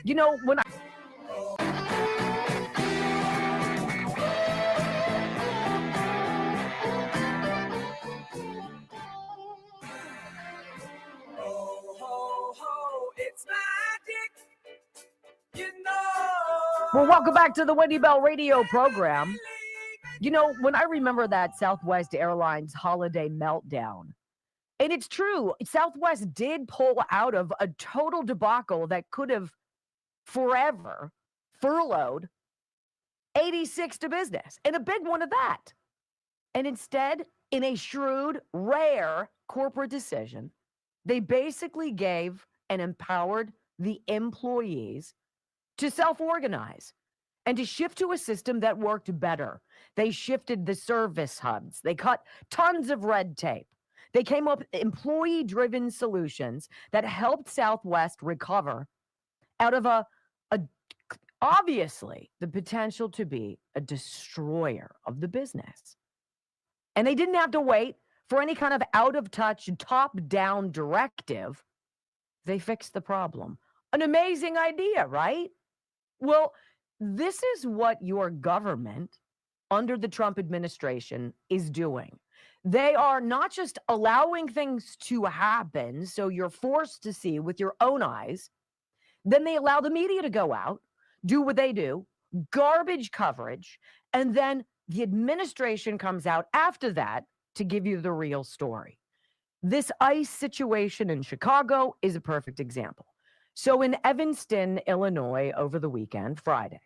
You know, when I... Well, welcome back to the Wendy Bell radio program. You know, when I remember that Southwest Airlines holiday meltdown, and it's true, Southwest did pull out of a total debacle that could have forever furloughed 86 to business, and a big one of that. And instead, in a shrewd, rare corporate decision, they basically gave and empowered the employees to self-organize and to shift to a system that worked better. They shifted the service hubs. They cut tons of red tape. They came up with employee-driven solutions that helped Southwest recover out of obviously the potential to be a destroyer of the business. And they didn't have to wait for any kind of out-of-touch, top-down directive. They fixed the problem. An amazing idea, right? Well, this is what your government under the Trump administration is doing. They are not just allowing things to happen so you're forced to see with your own eyes, then they allow the media to go out, do what they do, garbage coverage, and then the administration comes out after that to give you the real story. This ICE situation in Chicago is a perfect example. So in Evanston, Illinois, over the weekend, Friday,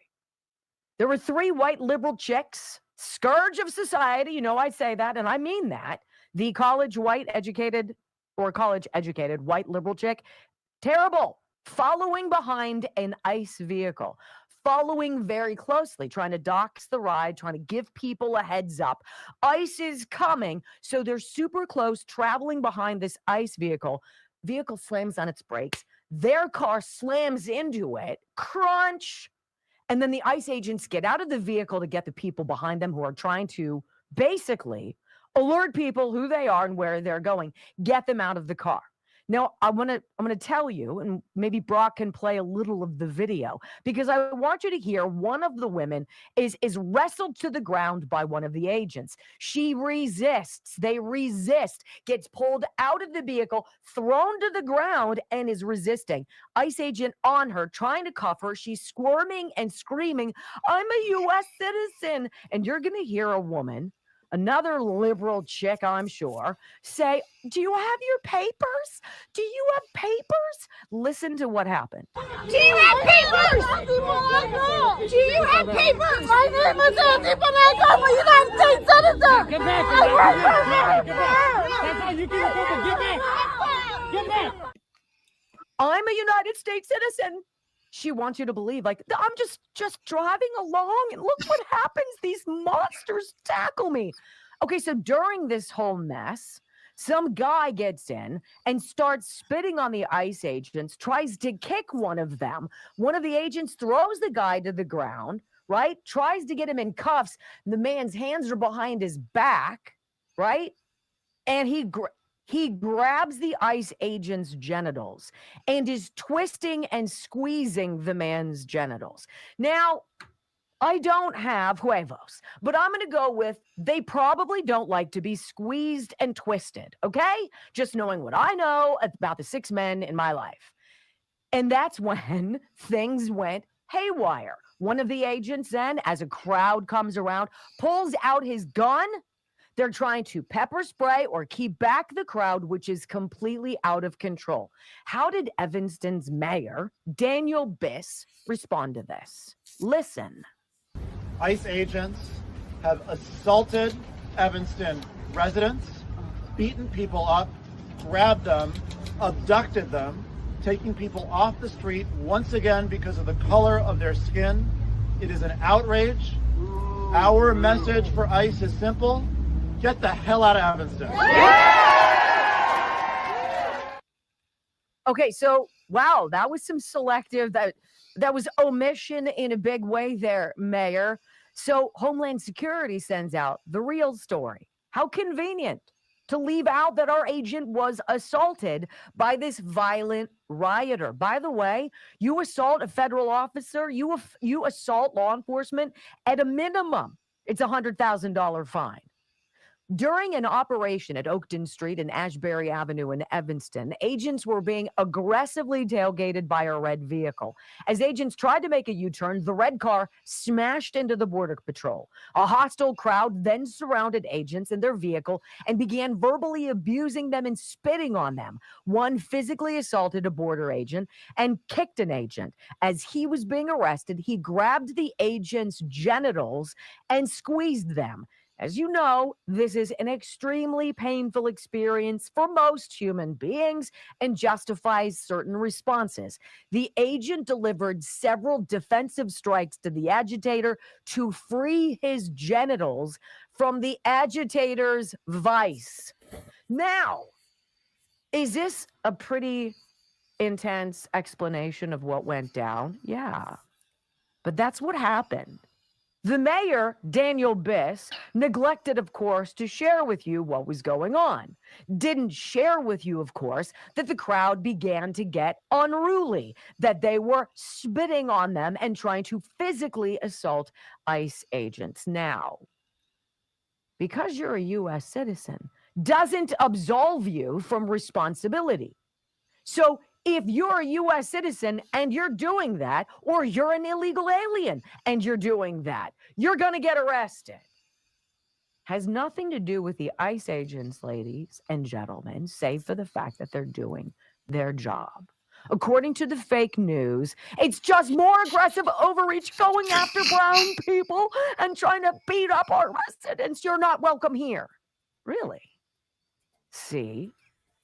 there were 3 white liberal chicks, scourge of society. You know, I say that, and I mean that. The college educated white liberal chick, terrible, following behind an ICE vehicle, following very closely, trying to dox the ride, trying to give people a heads up. ICE is coming, so they're super close, traveling behind this ICE vehicle. Vehicle slams on its brakes. Their car slams into it, crunch. And then the ICE agents get out of the vehicle to get the people behind them who are trying to basically alert people who they are and where they're going, get them out of the car. Now, I'm going to tell you, and maybe Brock can play a little of the video, because I want you to hear one of the women is wrestled to the ground by one of the agents. She resists. They resist, gets pulled out of the vehicle, thrown to the ground, and is resisting. ICE agent on her, trying to cuff her. She's squirming and screaming, "I'm a U.S. citizen." And you're going to hear a woman, another liberal chick, I'm sure, say, "Do you have your papers? Do you have papers?" Listen to what happened. Do you have papers? Do you have papers? My name is Andy Bonango. I'm a United States citizen. Get back. That's all you can do. Get back. Get back. I'm a United States citizen. She wants you to believe, like, I'm just driving along, and look what happens. These monsters tackle me. Okay, so during this whole mess, some guy gets in and starts spitting on the ICE agents, tries to kick one of them. One of the agents throws the guy to the ground, right? Tries to get him in cuffs. The man's hands are behind his back, right? And he grabs the ICE agent's genitals and is twisting and squeezing the man's genitals. Now, I don't have huevos, but I'm going to go with they probably don't like to be squeezed and twisted, okay? Just knowing what I know about the 6 men in my life. And that's when things went haywire. One of the agents then, as a crowd comes around, pulls out his gun. They're trying to pepper spray or keep back the crowd, which is completely out of control. How did Evanston's mayor, Daniel Biss, respond to this? Listen. ICE agents have assaulted Evanston residents, beaten people up, grabbed them, abducted them, taking people off the street once again because of the color of their skin. It is an outrage. Our message for ICE is simple. Get the hell out of Evanston. Okay, so, wow, that was some selective, that was omission in a big way there, Mayor. So Homeland Security sends out the real story. How convenient to leave out that our agent was assaulted by this violent rioter. By the way, you assault a federal officer, you assault law enforcement, at a minimum, it's a $100,000 fine. During an operation at Oakton Street and Ashbury Avenue in Evanston, agents were being aggressively tailgated by a red vehicle. As agents tried to make a U-turn, the red car smashed into the Border Patrol. A hostile crowd then surrounded agents in their vehicle and began verbally abusing them and spitting on them. One physically assaulted a border agent and kicked an agent. As he was being arrested, he grabbed the agent's genitals and squeezed them. As you know, this is an extremely painful experience for most human beings and justifies certain responses. The agent delivered several defensive strikes to the agitator to free his genitals from the agitator's vice. Now, is this a pretty intense explanation of what went down? Yeah. But that's what happened. The mayor, Daniel Biss, neglected, of course, to share with you what was going on. Didn't share with you, of course, that the crowd began to get unruly, that they were spitting on them and trying to physically assault ICE agents. Now, because you're a U.S. citizen, doesn't absolve you from responsibility. So if you're a U.S. citizen and you're doing that, or you're an illegal alien and you're doing that, you're going to get arrested. Has nothing to do with the ICE agents, ladies and gentlemen, save for the fact that they're doing their job. According to the fake news, it's just more aggressive overreach going after brown people and trying to beat up our residents. You're not welcome here. Really? See?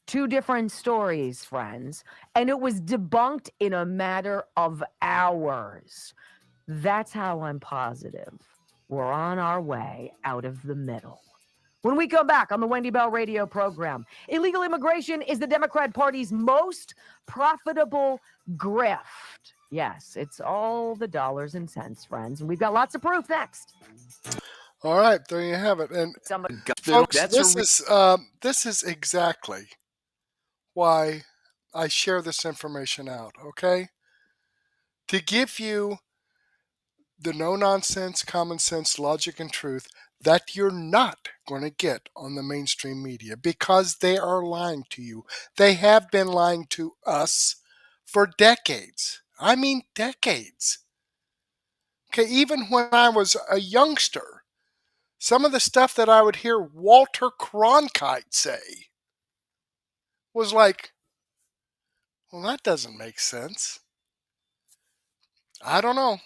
Two different stories, friends, and it was debunked in a matter of hours. That's how I'm positive we're on our way out of the middle. When we come back on the Wendy Bell radio program, illegal immigration is the Democrat Party's most profitable grift. Yes, it's all the dollars and cents, friends, and we've got lots of proof next. All right, there you have it. And folks, this is exactly why I share this information out, okay? To give you the no-nonsense, common sense, logic, and truth that you're not going to get on the mainstream media because they are lying to you. They have been lying to us for decades. I mean decades. Okay, even when I was a youngster, some of the stuff that I would hear Walter Cronkite say was like, well, that doesn't make sense. I don't know.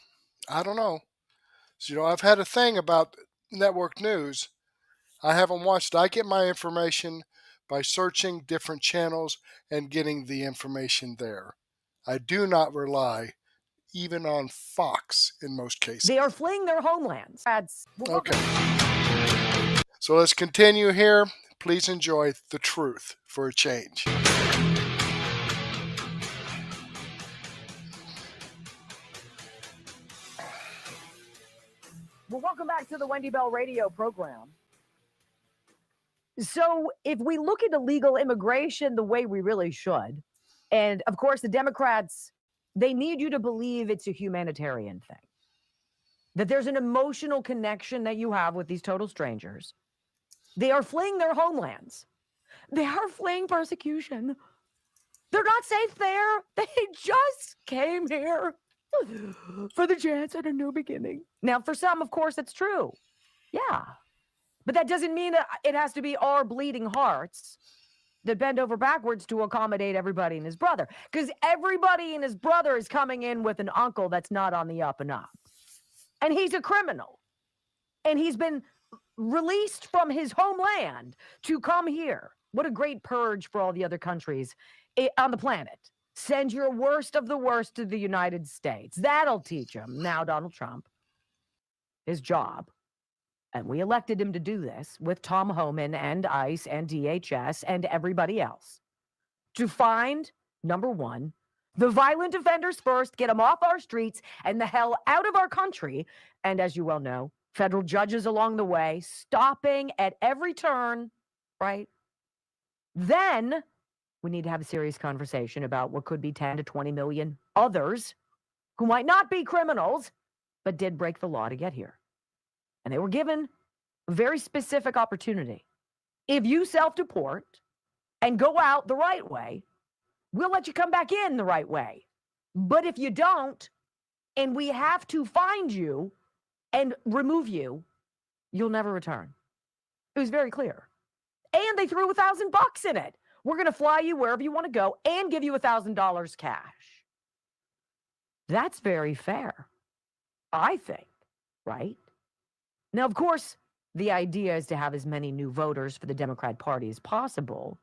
So, I've had a thing about network news. I haven't watched. I get my information by searching different channels and getting the information there. I do not rely even on Fox in most cases. They are fleeing their homelands. Okay. So let's continue here. Please enjoy the truth for a change. Well, welcome back to the Wendy Bell radio program. So if we look at illegal immigration the way we really should, and of course the Democrats, they need you to believe it's a humanitarian thing, that there's an emotional connection that you have with these total strangers. They are fleeing their homelands. They are fleeing persecution. They're not safe there. They just came here for the chance at a new beginning. Now, for some, of course, it's true. Yeah. But that doesn't mean that it has to be our bleeding hearts that bend over backwards to accommodate everybody and his brother. Because everybody and his brother is coming in with an uncle that's not on the up and up. And he's a criminal. And he's been released from his homeland to come here. What a great purge for all the other countries on the planet. Send your worst of the worst to the United States. That'll teach him. Now, Donald Trump, his job, and we elected him to do this with Tom Homan and ICE and DHS and everybody else, to find, number one, the violent offenders first, get them off our streets and the hell out of our country. And as you well know, federal judges along the way, stopping at every turn, right? Then we need to have a serious conversation about what could be 10 to 20 million others who might not be criminals, but did break the law to get here. And they were given a very specific opportunity. If you self-deport and go out the right way, we'll let you come back in the right way. But if you don't, and we have to find you and remove you, you'll never return. It was very clear. And they threw $1,000 in it. We're going to fly you wherever you want to go and give you $1,000 cash. That's very fair, I think, right? Now, of course, The idea is to have as many new voters for the Democrat Party as possible.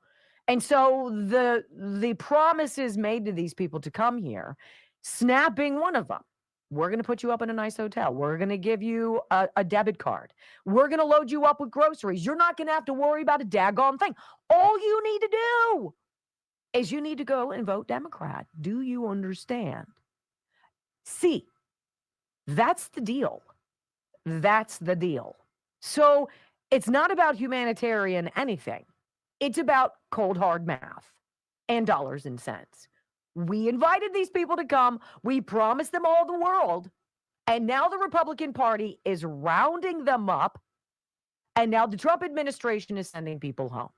And so the promises made to these people to come here, SNAP being one of them. We're going to put you up in a nice hotel. We're going to give you a debit card. We're going to load you up with groceries. You're not going to have to worry about a daggone thing. All you need to do is you need to go and vote Democrat. Do you understand? See, that's the deal. That's the deal. So it's not about humanitarian anything. It's about cold, hard math and dollars and cents. We invited these people to come. We promised them all the world. And now the Republican Party is rounding them up. And now the Trump administration is sending people home.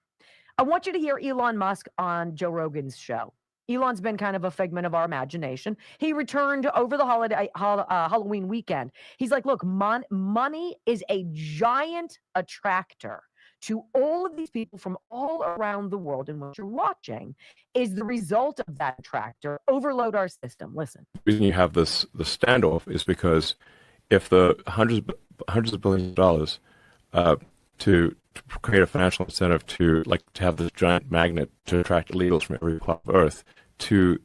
I want you to hear Elon Musk on Joe Rogan's show. Elon's been kind of a figment of our imagination. He returned over the Halloween weekend. He's like, look, money is a giant attractor to all of these people from all around the world. And what you're watching is the result of that attractor overload our system. Listen. The reason you have the standoff is because if the hundreds of billions of dollars to create a financial incentive to have this giant magnet to attract illegals from every part of Earth to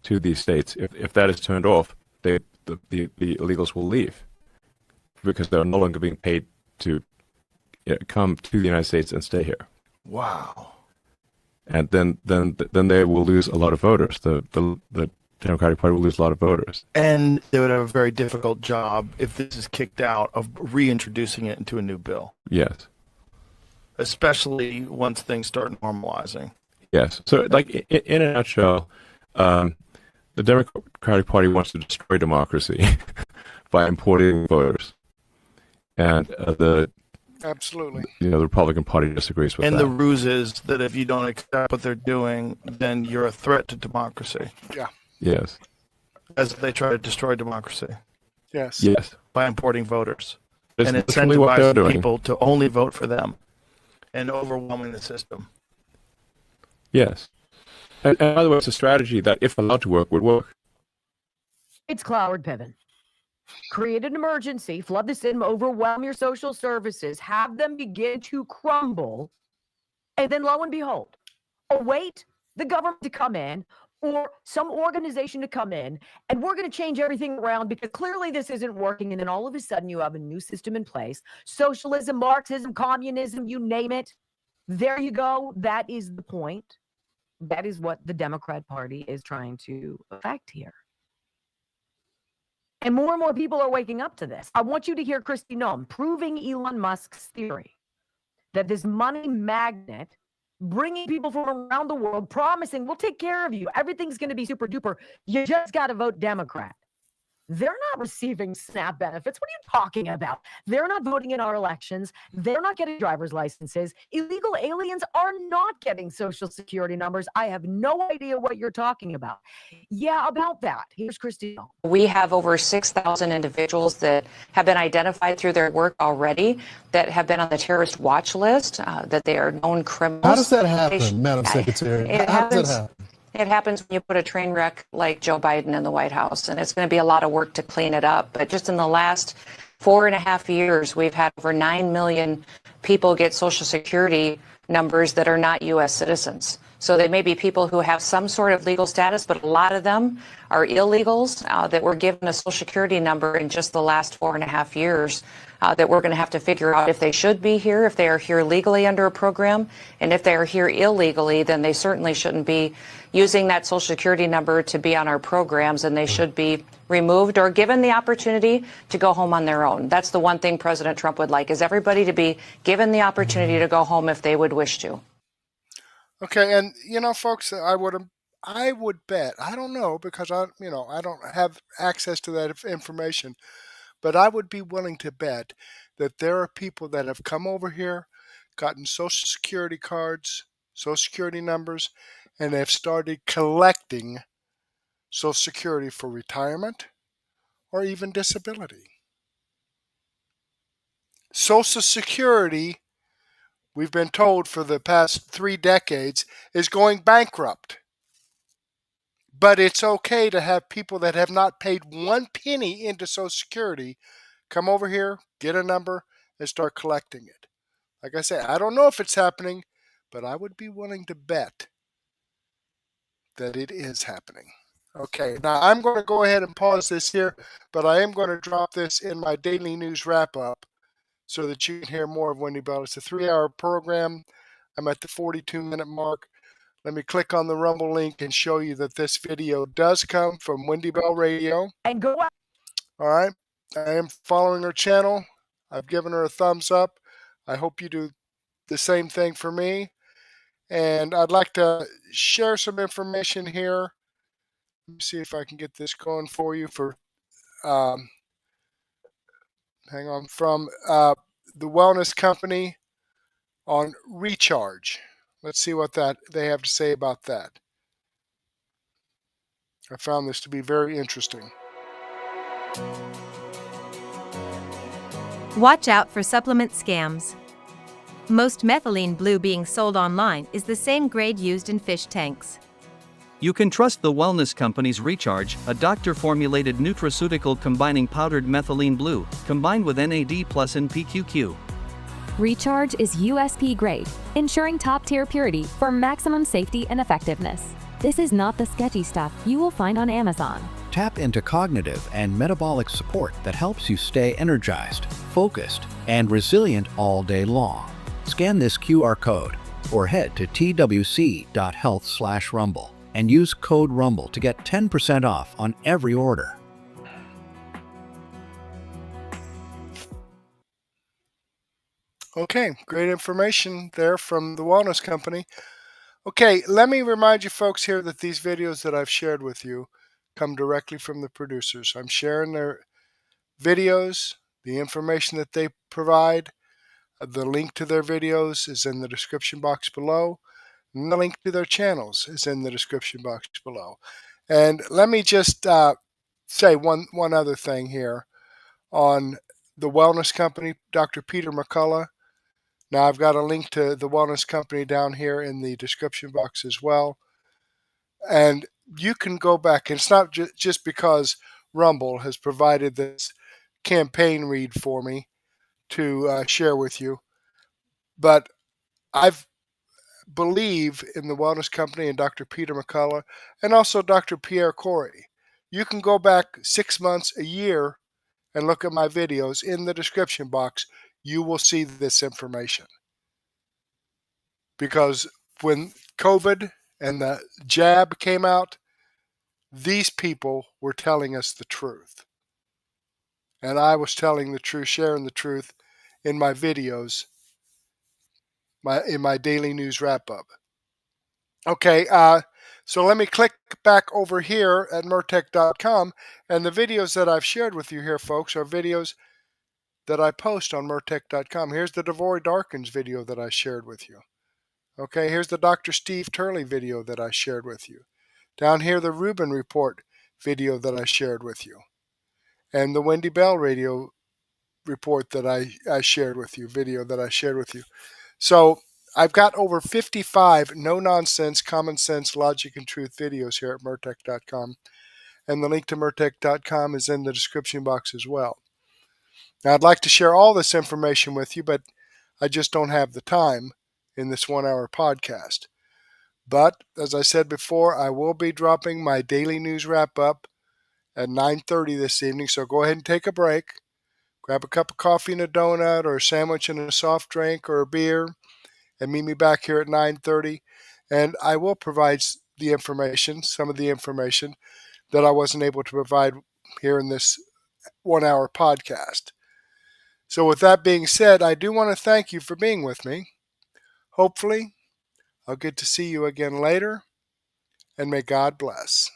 these states, if that is turned off, the illegals will leave because they're no longer being paid to come to the United States and stay here. Wow. And then they will lose a lot of voters. The Democratic Party will lose a lot of voters. And they would have a very difficult job if this is kicked out of reintroducing it into a new bill. Yes. Especially once things start normalizing. Yes. So, in a nutshell, the Democratic Party wants to destroy democracy by importing voters, and absolutely, the Republican Party disagrees with and that. the ruse is that if you don't accept what they're doing, then you're a threat to democracy. Yeah. Yes. As they try to destroy democracy. Yes. Yes. By importing voters. That's and literally what they're incentivizing doing. people to only vote for them and overwhelming the system. Yes. And by the way, it's a strategy that, if allowed to work, would work. It's Cloward Piven. Create an emergency, flood the system, overwhelm your social services, have them begin to crumble, and then lo and behold, await the government to come in or some organization to come in, and we're going to change everything around because clearly this isn't working. And then all of a sudden you have a new system in place. Socialism, Marxism, communism, you name it. There you go. That is the point. That is what the Democrat Party is trying to affect here. And more people are waking up to this. I want you to hear Kristi Noem proving Elon Musk's theory that this money magnet, bringing people from around the world, promising, we'll take care of you. Everything's going to be super duper. You just got to vote Democrat. They're not receiving SNAP benefits. What are you talking about? They're not voting in our elections. They're not getting driver's licenses. Illegal aliens are not getting social security numbers. I have no idea what you're talking about. Yeah, about that. Here's Kristi. We have over 6,000 individuals that have been identified through their work already that have been on the terrorist watch list, that they are known criminals. How does that happen, Madam Secretary? How does that happen? It happens when you put a train wreck like Joe Biden in the White House, and it's going to be a lot of work to clean it up. But just in the last 4.5 years, we've had over 9 million people get Social Security numbers that are not U.S. citizens. So they may be people who have some sort of legal status, but a lot of them are illegals that were given a Social Security number in just the last 4.5 years that we're going to have to figure out if they should be here, if they are here legally under a program, and if they are here illegally, then they certainly shouldn't be using that Social Security number to be on our programs, and they should be removed or given the opportunity to go home on their own. That's the one thing President Trump would like, is everybody to be given the opportunity to go home if they would wish to. Okay, and folks, I would bet, I don't know because I don't have access to that information, but I would be willing to bet that there are people that have come over here, gotten Social Security cards, Social Security numbers, and have started collecting Social Security for retirement or even disability. Social Security, we've been told for the past 3 decades, is going bankrupt. But it's okay to have people that have not paid 1 penny into Social Security come over here, get a number, and start collecting it. Like I say, I don't know if it's happening, but I would be willing to bet that it is happening. Okay, now I'm going to go ahead and pause this here, but I am going to drop this in my daily news wrap-up so that you can hear more of Wendy Bell. It's a 3-hour program. I'm at the 42-minute mark. Let me click on the Rumble link and show you that this video does come from Wendy Bell Radio. And go out. All right, I am following her channel. I've given her a thumbs up. I hope you do the same thing for me. And I'd like to share some information here. Let me see if I can get this going for you. Hang on, from the Wellness Company on Recharge. Let's see what they have to say about that. I found this to be very interesting. Watch out for supplement scams. Most methylene blue being sold online is the same grade used in fish tanks. You can trust the Wellness Company's Recharge, a doctor-formulated nutraceutical combining powdered methylene blue, combined with NAD plus and PQQ. Recharge is USP grade, ensuring top-tier purity for maximum safety and effectiveness. This is not the sketchy stuff you will find on Amazon. Tap into cognitive and metabolic support that helps you stay energized, focused, and resilient all day long. Scan this QR code or head to twc.health/rumble and use code RUMBLE to get 10% off on every order. Okay, great information there from the Wellness Company. Okay, let me remind you folks here that these videos that I've shared with you come directly from the producers. I'm sharing their videos, the information that they provide. The link to their videos is in the description box below. And the link to their channels is in the description box below. And let me just say one other thing here on the Wellness Company, Dr. Peter McCullough. Now, I've got a link to the Wellness Company down here in the description box as well. And you can go back, and it's not just because Rumble has provided this campaign read for me to share with you, but I've believe in the Wellness Company and Dr. Peter McCullough and also Dr. Pierre Kory. You can go back 6 months, a year, and look at my videos in the description box. You will see this information. Because when COVID and the jab came out, these people were telling us the truth. And I was telling the truth, sharing the truth in my videos, in my daily news wrap-up. Okay, so let me click back over here at Murtech.com, and the videos that I've shared with you here, folks, are videos that I post on Murtech.com. Here's the Devory Darkins video that I shared with you. Okay, here's the Dr. Steve Turley video that I shared with you. Down here, the Rubin Report video that I shared with you. And the Wendy Bell radio report that I shared with you, video that I shared with you. So I've got over 55 no-nonsense, common sense, logic, and truth videos here at Murtech.com. And the link to Murtech.com is in the description box as well. Now, I'd like to share all this information with you, but I just don't have the time in this 1-hour podcast. But, as I said before, I will be dropping my daily news wrap-up at 9:30 this evening, so go ahead and take a break. Grab a cup of coffee and a donut, or a sandwich and a soft drink, or a beer, and meet me back here at 9:30. And I will provide the information, some of the information that I wasn't able to provide here in this 1-hour podcast. So with that being said, I do want to thank you for being with me. Hopefully, I'll get to see you again later, and may God bless.